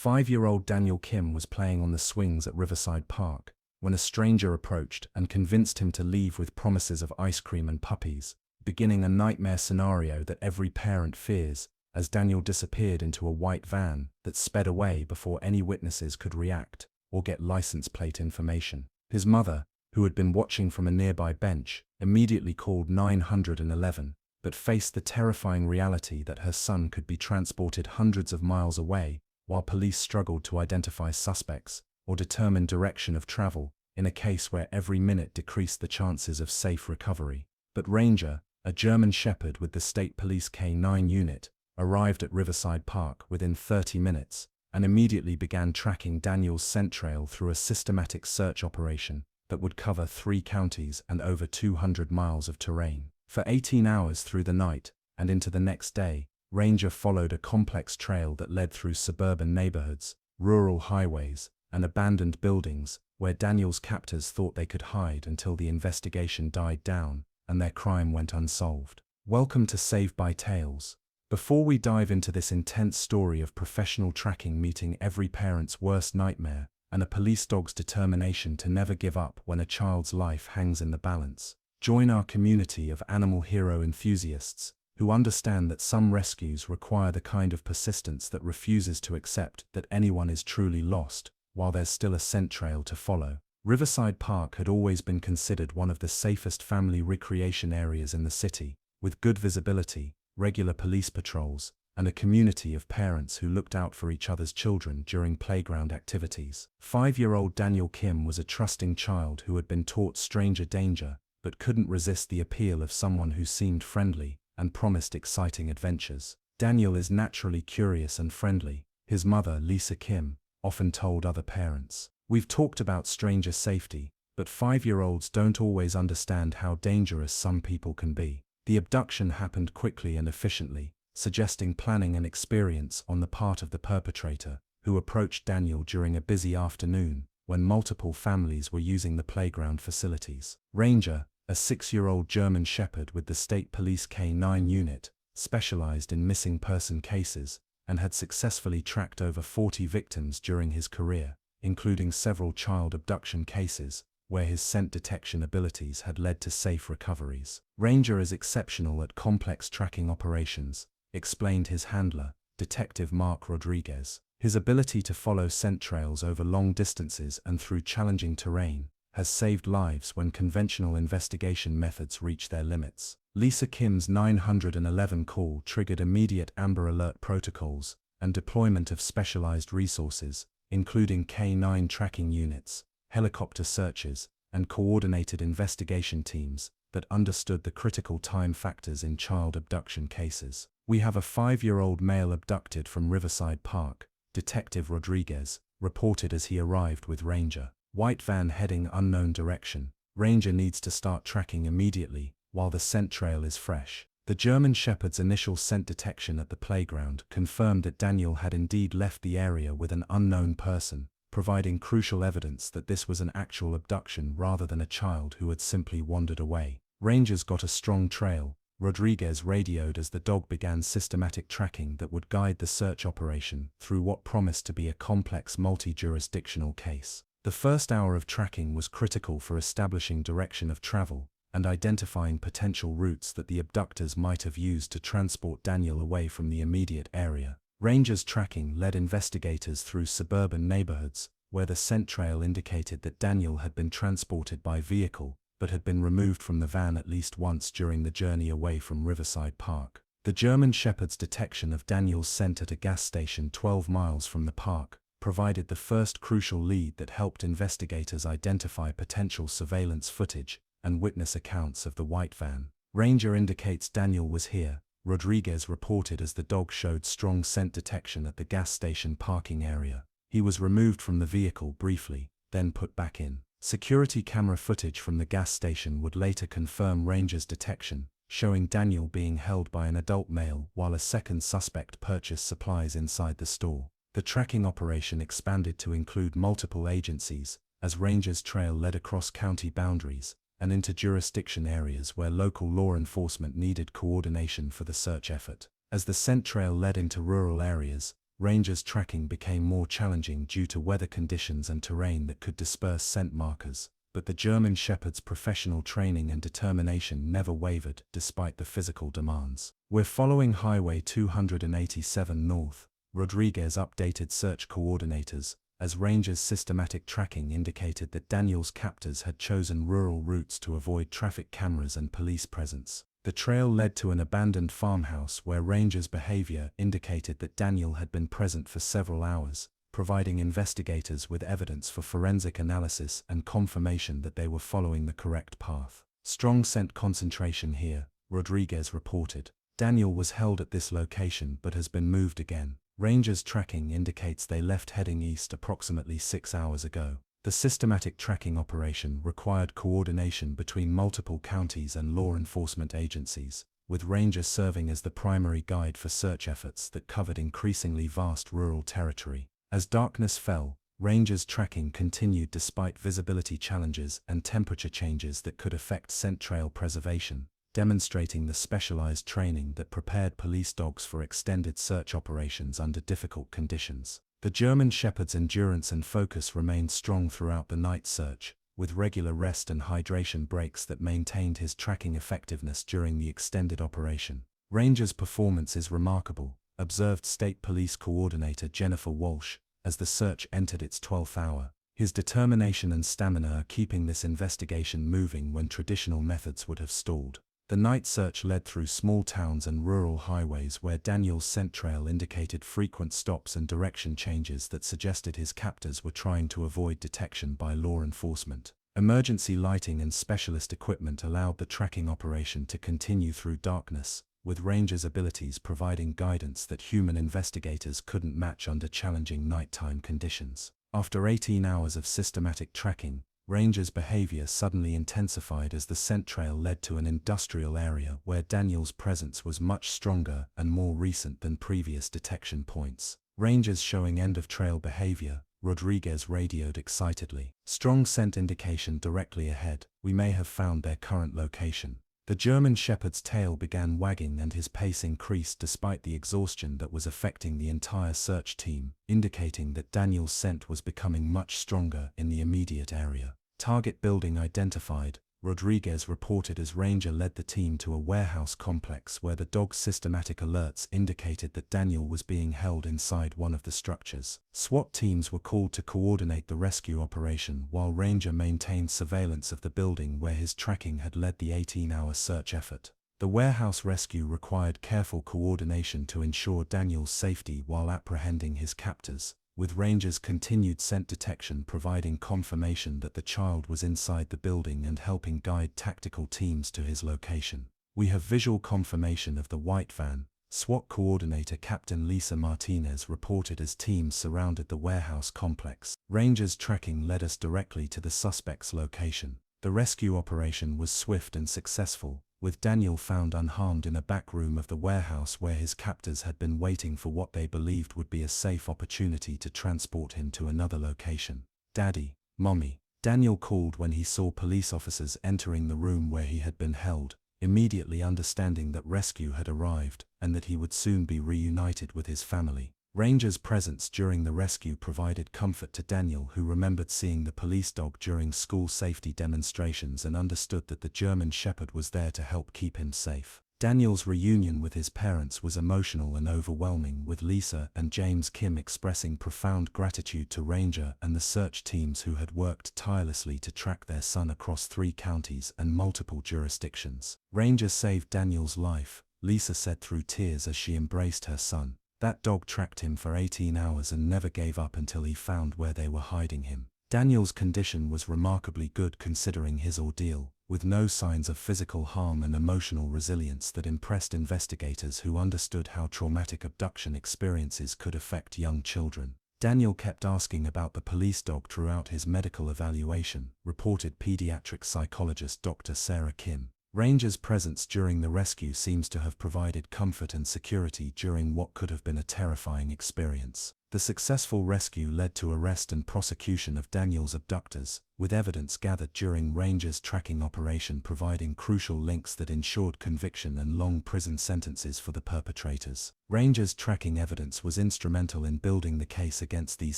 5-year-old Daniel Kim was playing on the swings at Riverside Park when a stranger approached and convinced him to leave with promises of ice cream and puppies, beginning a nightmare scenario that every parent fears as Daniel disappeared into a white van that sped away before any witnesses could react or get license plate information. His mother, who had been watching from a nearby bench, immediately called 911, but faced the terrifying reality that her son could be transported hundreds of miles away while police struggled to identify suspects or determine direction of travel in a case where every minute decreased the chances of safe recovery. But Ranger, a German Shepherd with the state police K9 unit, arrived at Riverside Park within 30 minutes and immediately began tracking Daniel's scent trail through a systematic search operation that would cover 3 counties and over 200 miles of terrain. For 18 hours through the night and into the next day, Ranger followed a complex trail that led through suburban neighborhoods, rural highways, and abandoned buildings where Daniel's captors thought they could hide until the investigation died down and their crime went unsolved. Welcome to Saved by Tales. Before we dive into this intense story of professional tracking meeting every parent's worst nightmare and a police dog's determination to never give up when a child's life hangs in the balance, join our community of animal hero enthusiasts who understand that some rescues require the kind of persistence that refuses to accept that anyone is truly lost while there's still a scent trail to follow. Riverside Park had always been considered one of the safest family recreation areas in the city, with good visibility, regular police patrols, and a community of parents who looked out for each other's children during playground activities. 5-year-old Daniel Kim was a trusting child who had been taught stranger danger, but couldn't resist the appeal of someone who seemed friendly and promised exciting adventures. Daniel is naturally curious and friendly, his mother, Lisa Kim, often told other parents. We've talked about stranger safety, but 5-year-olds don't always understand how dangerous some people can be. The abduction happened quickly and efficiently, suggesting planning and experience on the part of the perpetrator, who approached Daniel during a busy afternoon when multiple families were using the playground facilities. Ranger, a 6-year-old German Shepherd with the state police K9 unit, specialized in missing person cases and had successfully tracked over 40 victims during his career, including several child abduction cases where his scent detection abilities had led to safe recoveries. Ranger is exceptional at complex tracking operations, explained his handler, Detective Mark Rodriguez. His ability to follow scent trails over long distances and through challenging terrain has saved lives when conventional investigation methods reach their limits. Lisa Kim's 911 call triggered immediate Amber Alert protocols and deployment of specialized resources, including K9 tracking units, helicopter searches, and coordinated investigation teams that understood the critical time factors in child abduction cases. We have a 5-year-old male abducted from Riverside Park, Detective Rodriguez reported as he arrived with Ranger. White van heading unknown direction. Ranger needs to start tracking immediately while the scent trail is fresh. The German Shepherd's initial scent detection at the playground confirmed that Daniel had indeed left the area with an unknown person, providing crucial evidence that this was an actual abduction rather than a child who had simply wandered away. Rangers got a strong trail. Rodriguez radioed as the dog began systematic tracking that would guide the search operation through what promised to be a complex multi-jurisdictional case. The first hour of tracking was critical for establishing direction of travel and identifying potential routes that the abductors might have used to transport Daniel away from the immediate area. Rangers' tracking led investigators through suburban neighborhoods where the scent trail indicated that Daniel had been transported by vehicle but had been removed from the van at least once during the journey away from Riverside Park. The German Shepherd's detection of Daniel's scent at a gas station 12 miles from the park provided the first crucial lead that helped investigators identify potential surveillance footage and witness accounts of the white van. Ranger indicates Daniel was here, Rodriguez reported as the dog showed strong scent detection at the gas station parking area. He was removed from the vehicle briefly, then put back in. Security camera footage from the gas station would later confirm Ranger's detection, showing Daniel being held by an adult male while a second suspect purchased supplies inside the store. The tracking operation expanded to include multiple agencies, as Rangers' trail led across county boundaries and into jurisdiction areas where local law enforcement needed coordination for the search effort. As the scent trail led into rural areas, rangers' tracking became more challenging due to weather conditions and terrain that could disperse scent markers, but the German Shepherd's professional training and determination never wavered despite the physical demands. "We're following Highway 287 North," Rodriguez updated search coordinators, as rangers' systematic tracking indicated that Daniel's captors had chosen rural routes to avoid traffic cameras and police presence. The trail led to an abandoned farmhouse where rangers' behavior indicated that Daniel had been present for several hours, providing investigators with evidence for forensic analysis and confirmation that they were following the correct path. "Strong scent concentration here," Rodriguez reported. "Daniel was held at this location but has been moved again. Rangers' tracking indicates they left heading east approximately 6 hours ago." The systematic tracking operation required coordination between multiple counties and law enforcement agencies, with rangers serving as the primary guide for search efforts that covered increasingly vast rural territory. As darkness fell, rangers' tracking continued despite visibility challenges and temperature changes that could affect scent trail preservation, demonstrating the specialized training that prepared police dogs for extended search operations under difficult conditions. The German Shepherd's endurance and focus remained strong throughout the night search, with regular rest and hydration breaks that maintained his tracking effectiveness during the extended operation. "Rangers' performance is remarkable," observed State Police Coordinator Jennifer Walsh, as the search entered its 12th hour. "His determination and stamina are keeping this investigation moving when traditional methods would have stalled." The night search led through small towns and rural highways where Daniel's scent trail indicated frequent stops and direction changes that suggested his captors were trying to avoid detection by law enforcement. Emergency lighting and specialist equipment allowed the tracking operation to continue through darkness, with rangers' abilities providing guidance that human investigators couldn't match under challenging nighttime conditions. After 18 hours of systematic tracking, rangers' behavior suddenly intensified as the scent trail led to an industrial area where Daniel's presence was much stronger and more recent than previous detection points. "Rangers showing end-of-trail behavior," Rodriguez radioed excitedly. "Strong scent indication directly ahead. We may have found their current location." The German Shepherd's tail began wagging and his pace increased despite the exhaustion that was affecting the entire search team, indicating that Daniel's scent was becoming much stronger in the immediate area. "Target building identified," Rodriguez reported as Ranger led the team to a warehouse complex where the dog's systematic alerts indicated that Daniel was being held inside one of the structures. SWAT teams were called to coordinate the rescue operation while Ranger maintained surveillance of the building where his tracking had led the 18-hour search effort. The warehouse rescue required careful coordination to ensure Daniel's safety while apprehending his captors, with Ranger's continued scent detection providing confirmation that the child was inside the building and helping guide tactical teams to his location. "We have visual confirmation of the white van," SWAT coordinator Captain Lisa Martinez reported as teams surrounded the warehouse complex. "Ranger's tracking led us directly to the suspect's location." The rescue operation was swift and successful, with Daniel found unharmed in a back room of the warehouse where his captors had been waiting for what they believed would be a safe opportunity to transport him to another location. "Daddy, Mommy," Daniel called when he saw police officers entering the room where he had been held, immediately understanding that rescue had arrived and that he would soon be reunited with his family. Ranger's presence during the rescue provided comfort to Daniel, who remembered seeing the police dog during school safety demonstrations and understood that the German Shepherd was there to help keep him safe. Daniel's reunion with his parents was emotional and overwhelming, with Lisa and James Kim expressing profound gratitude to Ranger and the search teams who had worked tirelessly to track their son across 3 counties and multiple jurisdictions. "Ranger saved Daniel's life," Lisa said through tears as she embraced her son. "That dog tracked him for 18 hours and never gave up until he found where they were hiding him." Daniel's condition was remarkably good considering his ordeal, with no signs of physical harm and emotional resilience that impressed investigators who understood how traumatic abduction experiences could affect young children. Daniel kept asking about the police dog throughout his medical evaluation, reported pediatric psychologist Dr. Sarah Kim. Ranger's presence during the rescue seems to have provided comfort and security during what could have been a terrifying experience. The successful rescue led to arrest and prosecution of Daniel's abductors, with evidence gathered during Rangers' tracking operation providing crucial links that ensured conviction and long prison sentences for the perpetrators. Rangers' tracking evidence was instrumental in building the case against these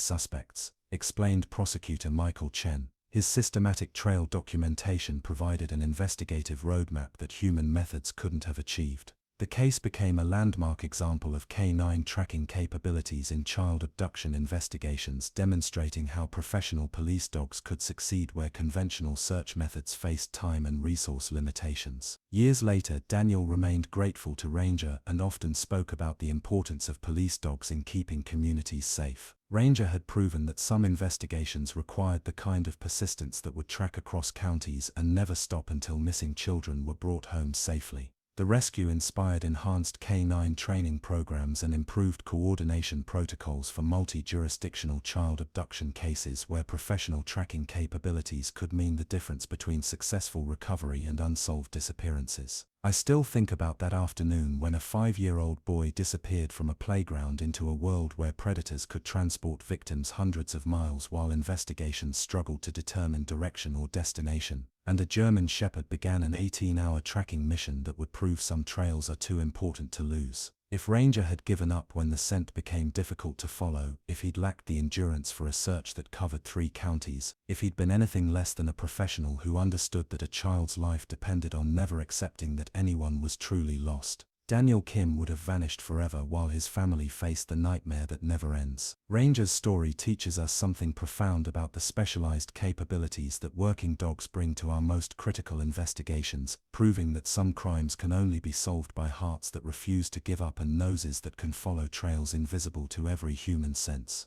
suspects, explained prosecutor Michael Chen. His systematic trail documentation provided an investigative roadmap that human methods couldn't have achieved. The case became a landmark example of canine tracking capabilities in child abduction investigations, demonstrating how professional police dogs could succeed where conventional search methods faced time and resource limitations. Years later, Daniel remained grateful to Ranger and often spoke about the importance of police dogs in keeping communities safe. Ranger had proven that some investigations required the kind of persistence that would track across counties and never stop until missing children were brought home safely. The rescue inspired enhanced canine training programs and improved coordination protocols for multi-jurisdictional child abduction cases where professional tracking capabilities could mean the difference between successful recovery and unsolved disappearances. I still think about that afternoon when a 5-year-old boy disappeared from a playground into a world where predators could transport victims hundreds of miles while investigations struggled to determine direction or destination, and a German shepherd began an 18-hour tracking mission that would prove some trails are too important to lose. If Ranger had given up when the scent became difficult to follow, if he'd lacked the endurance for a search that covered 3 counties, if he'd been anything less than a professional who understood that a child's life depended on never accepting that anyone was truly lost, Daniel Kim would have vanished forever while his family faced the nightmare that never ends. Ranger's story teaches us something profound about the specialized capabilities that working dogs bring to our most critical investigations, proving that some crimes can only be solved by hearts that refuse to give up and noses that can follow trails invisible to every human sense.